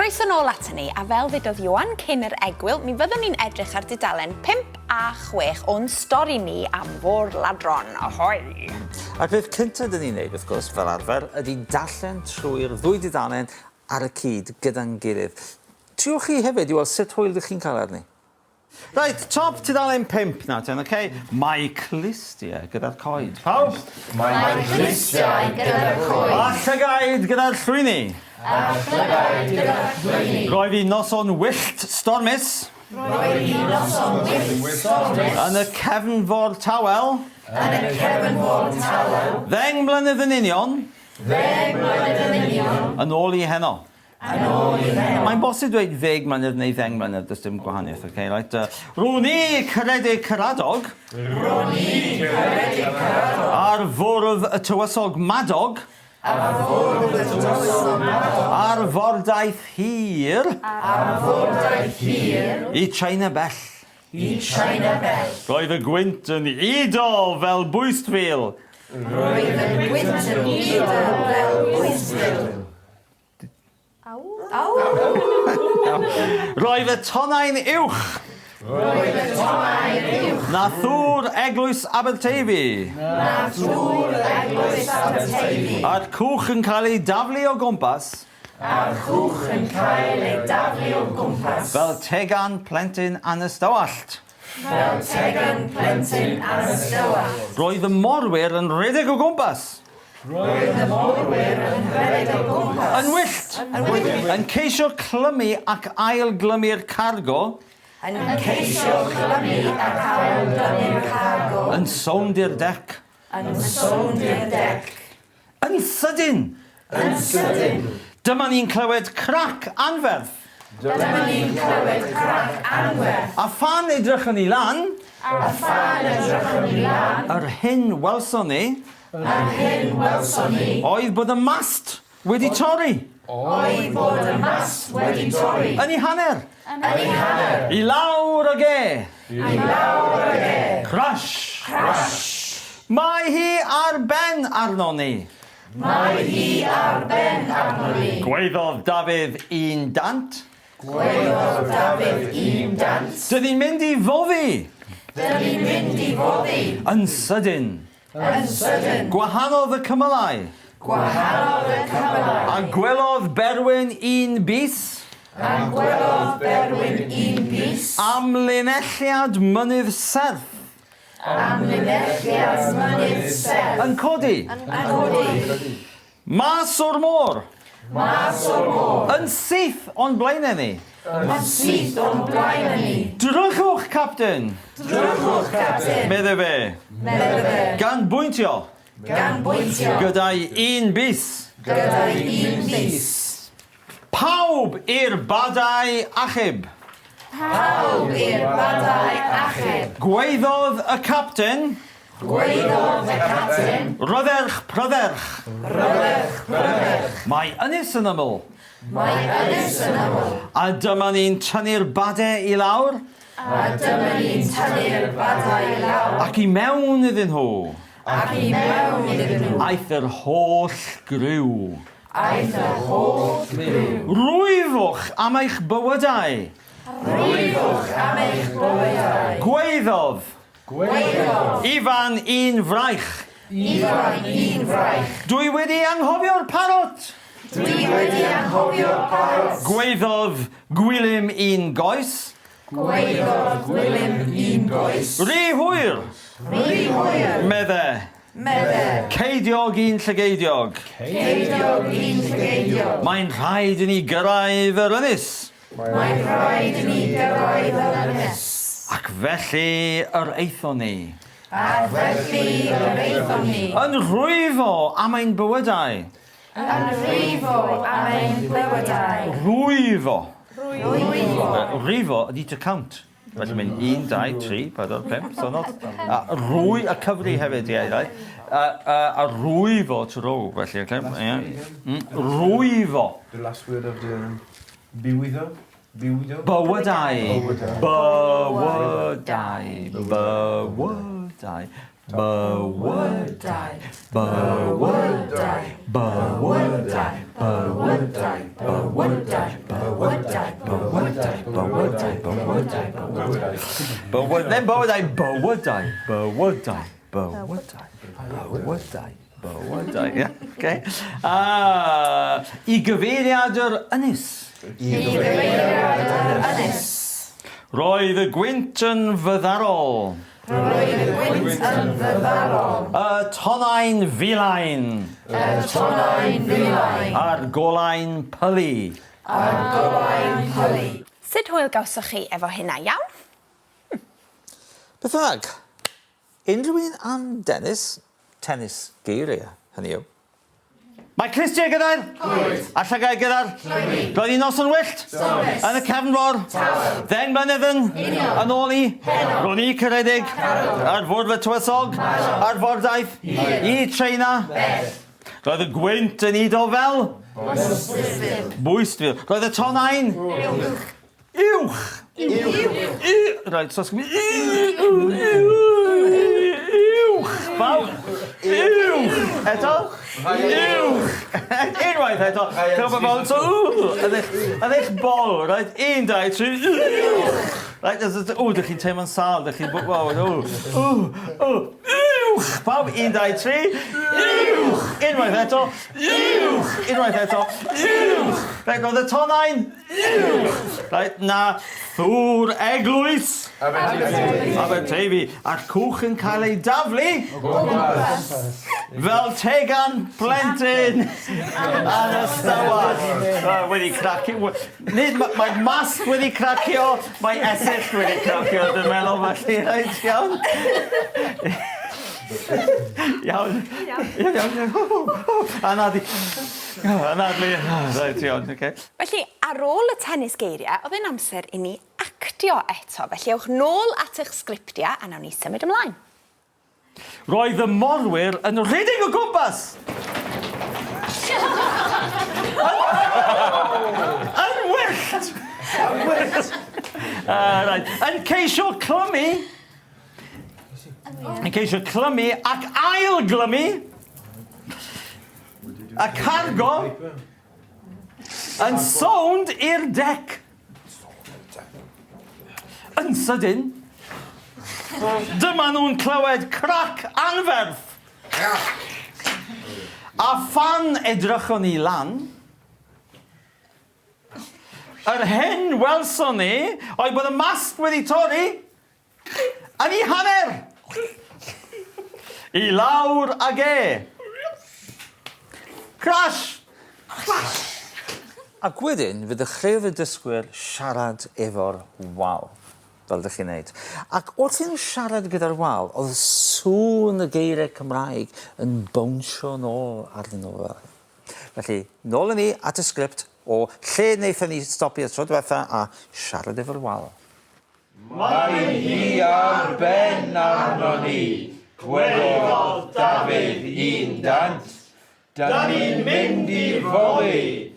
Croeso nôl ato ni, a fel ddedodd Iwan cyn yr egwyl, mi fyddwn ni'n edrych ar dudalen 5 a 6 o'n stori ni am fôr ladron. Ahoi! Ac beth cyntaf dyn ni'n neud, wrth gwrs, fel arfer, ydy darllen trwy'r ddwy dudalen ar y cyd gyda'n gilydd. Triwch chi hefyd i weld sut hwyl ydych chi'n cael arni? Right, top tudalen 5 na ten, okay? Mae clistiau gyda'r coed. Pawb? Mae clistiau gyda'r coed. A llygaid gyda'r llwyni. A llygaid gyda'r llwyni. Roedd hi noson wyllt stormus. Roedd hi noson wyllt stormus. Yn y cefnfor tawel. Yn y cefnfor tawel. Ddeng mlynedd yn union. Ddeng mlynedd yn union. Yn ôl i heno. Yn ôl i heno. Mae'n bosib dweud 10 mlynedd neu 10 mlynedd, does dim gwahaniaeth, okay? Right, Rhan ni Cymraeg Cariad. Rhan ni Cymraeg Cariad. Ar fwrdd y tywysog Madog. Ar fwrdd y tywysog Madog. Ar fordaeth hir. Ar fordaeth hir. I China bell. I China bell. Roedd y gwynt yn ido fel bwystfil. Roedd y gwynt yn ido fel bwystfil. Roedd y tonnau'n uwch. Roedd y tonnau'n uwch. Na thŵr eglwys Aberteifi. Na thŵr eglwys Aberteifi. A'r cwch yn cael ei daflu o gwmpas. A'r cwch yn cael ei daflu o gwmpas. Fel tegan plentyn anystywallt. Fel tegan plentyn anystywallt. Roedd y morwyr yn rhedeg o gwmpas. Roedd y morwyr yn rhedeg o gwmpas. Yn wyllt. Yn ceisio clymu ac ailglymu'r cargo. Yn ceisio clymu ac ailglymu'r cargo. Yn sowndi'r dec. Yn sowndi'r dec. Yn sydyn. Yn sydyn. Dyma ni'n clywed crac anferth. Dyma ni'n clywed crac anferth. A phan edrych yn ei lan. A phan edrych yn ei lan. Yr hyn welson ni. Yr hyn welson ni. Oedd bod y mast wedi torri. Oedd bod y mast wedi torri. Yn ei hanner. Yn ei hanner. I lawr y ge. I lawr y ge. Crash. Crash. Mae hi ar ben arno ni. Mae hi ar ben arno ni. Gweiddodd Dafydd 100. Gweiddodd Dafydd 100. Dyn ni'n mynd i foddi. Dyn ni'n mynd i foddi. Yn sydyn. Yn sydyn. Gwahanodd y cymylau. Gwahanodd y cymylau. A gwelodd Berwyn 1 bis. A gwelodd Berwyn 1 bis. Am linelliad mynydd serth. Am linelliad mynydd serth. Yn codi. Yn codi. Mas o'r môr. Mas o'r môr. Yn syth o'n blaenau ni. Yn syth o'n blaenau ni. Drychwch, capten. Drychwch, capten. Medde fe. Medde fe. Gan bwyntio. Gan bwyntio. Gyda'i 1 bis. Gyda'i 1 bis. Pawb i'r badau achub. Pawb i'r badau achub. Gweiddodd y capten. Gweiddodd y capten. Rydderch pryderch. Rydderch pryderch. Mae ynys yn ymyl. Mae ynys yn ymyl. A dyma ni'n tynnu'r badau i lawr. A dyma ni'n tynnu'r badau i lawr. Ac i mewn iddyn nhw. Ac i mewn iddyn nhw. Aeth yr holl griw. Aeth yr holl griw. Rwyfwch am eich bywydau. Rwyfwch am eich bywydau. Gweiddodd. Gweiddodd. Ifan 1 fraich. Ifan 1 fraich. Dwi wedi anghofio'r parot. Dwi wedi anghofio'r parot. Gweiddodd Gwilym 1 goes. Gweiddodd Gwilym 1 goes. Rhy hwyr. Rhy hwyr. Medde. Medde. Ceidiog 1 llygeidiog. Ceidiog 1 llygeidiog. Mae'n rhaid i ni gyrraedd yr ynys. Mae'n rhaid i ni gyrraedd yr ynys. Ac felly yr eithon ni. A felly yr eithon ni. Yn rwyfo am ein bywydau. Yn rwyfo am ein bywydau. Rwyfo. Rwyfo. Rwyfo ydy to count. Felly mynd 1, 2, 3, 4, 5, so not. Rwy, a cyfri hefyd, ie, right? A rwyfo to row, felly, okay? Rwyfo. The last word of the bywyddo. Bywydau. Bywydau. Bywydau. Bywydau. Bywydau. Bywydau. Bywydau. Bywydau. Bywydau. Then bywydau, bywydau, bywydau, bywydau, bywydau, bywydau, ie, oce. I gyfeiriad yr ynys. Roedd y gwynt yn fyddarol. Y tonnau'n filain. A'r golain pyli. Sut hwyl gawsoch chi efo hynna iawn? Beth bynnag, unrhyw un am tennis geiriau, hynny yw. Mae Christiau gyda'r? A llygau gyda'r? Roedd hi'n noson wyllt? Yn y cefnfor? Ddeng mlynedd yn ôl i? Ro'n i Caredig? Ar fwrdd y tywysog? Ar fordaeth? I treina? Roedd y gwynt yn idol fel? Bwystfil. Roedd y tonnau'n? Uwch. Right, so uwch. Bawb? Uwch. Eto? Uwch. Unwaith eto. Cyfo fel, so yn eich bol, right? 1, 2, 3. Uwch. Right, dych chi'n teimlo'n sal, dych chi'n bwyd, uwch. Bawb, 1, 2, 3. Uwch. Unwaith eto. Uwch. Unwaith eto. Uwch. Right, roedd y tonnau'n? Uwch. Right, na thŵr eglwys. Aberteifi. A'r cwch yn cael ei daflu. Fel tegan plentyn ar y stawad. Wedi cracio. Nid mae'r masg wedi cracio, mae esill wedi cracio, dwi'n meddwl felly, rhaid iawn. Iawn. Anadlu. Rhaid iawn, oce. Felly, ar ôl y tennis geiriau, oedd e'n amser i ni actio eto. Felly, ewch nôl at eich sgriptiau a nawn ni symud ymlaen. Roedd y morwyr yn rhedeg o gwmpas. Yn wyllt. Yn ceisio clymu. Ac ail-glymu. A cargo. Yn sownd i'r dec. Yn sydyn. Dyma nhw'n clywed crac anferth. A phan edrychon ni lan, yr hyn welson ni oedd bod y mast wedi torri yn ei hanner. I lawr ag e. Crash! Ac wedyn, fydd y chref y dysgwyr siarad efo'r wal, fel ydych chi'n neud. Ac wrth i nhw siarad gyda'r wal, oedd sŵn y geiriau Cymraeg yn bownsio nôl arnyn nhw. Felly, nôl yn ni at y sgript o lle wnaethon ni stopio tro diwetha a siarad efo'r wal. Mae hi ar ben arno ni, gwelodd Dafydd 1 da ni'n mynd i foli.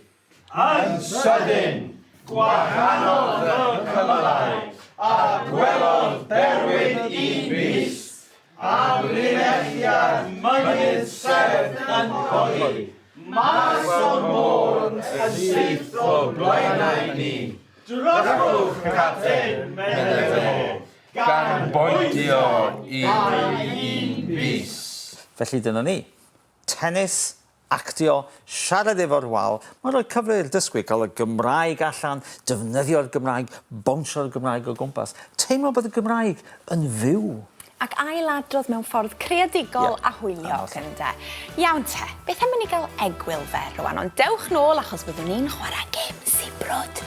Yn sydyn, gwahanodd y cyflau, a gwelodd Berwyn 1 bys, a linelliad mynydd sefn yn codi. Mas o'r môr yn syth o blaenau ni. Drychwch capten, meddyg e, gan boentio i 1 bys. Felly dyna ni. Tennis, actio, siarad efo'r wal. Mae'n rhoi cyfle i'r dysgwyr cael y Gymraeg allan, defnyddio'r Gymraeg, bownsio'r Gymraeg o gwmpas. Teimlo bod y Gymraeg yn fyw. Ac ailadrodd mewn ffordd creadigol a hwyliog ynde. Iawn te, beth am i ni gael egwyl fe rwan, ond dewch nôl achos byddwn ni'n chwarae gêm sibrwd.